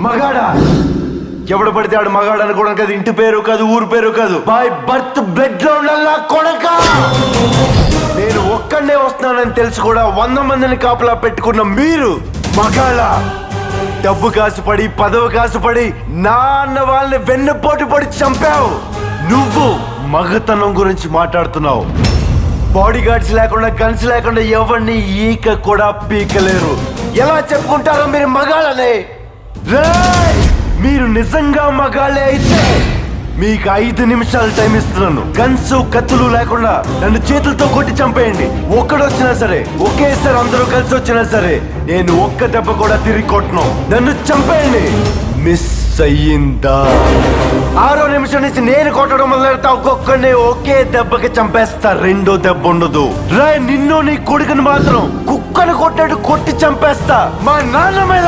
మగాడా? ఎవడు పడితే ఆడు మగాడు అనుకోవడం కాదు, ఇంటి పేరు కాదు, ఊరు పేరు కాదు, బై బర్త్ బ్లడ్ లో కొడక. నేను ఒక్కడనే వస్తున్నానని తెలిసి కూడా 100 మందిని కాపలా పెట్టుకున్న మీరు మగాళ్ళ? డబ్బు కాసుపడి, పదవి కాసుపడి నా అన్న వాళ్ళని వెన్నుపోటు పడి చంపావు. నువ్వు మగతనం గురించి మాట్లాడుతున్నావు. బాడీ గార్డ్స్ లేకుండా, గన్స్ లేకుండా ఎవరిని ఈక కూడా పీకలేరు. ఎలా చెప్పుకుంటారో మీరు మగాళ్ళనే? మీరు నిజంగా మగాళ్ళే అయితే మీకు 5 నిమిషాలు టైం ఇస్తున్నాను. గన్స్, కత్తులు లేకుండా నన్ను చేతులతో కొట్టి చంపేయండి. ఒక్కడొచ్చినా సరే, ఒకేసారి అందరూ కలిసి వచ్చినా సరే, నేను ఒక్క దెబ్బ కూడా తిరిగి కొట్టను. నన్ను చంపేయండి. మిస్ అయ్యిందా? 6వ నిమిషం నుంచి నేను కొట్టడం మొదలెడతా. ఒక్కొక్కడిని ఒకే దెబ్బకి చంపేస్తా. రెండో దెబ్బ ఉండదు. నిన్ను నీ కొడుకుని మాత్రం కుక్కను కొట్టాడు కొట్టి చంపేస్తా. మా నాన్న మీద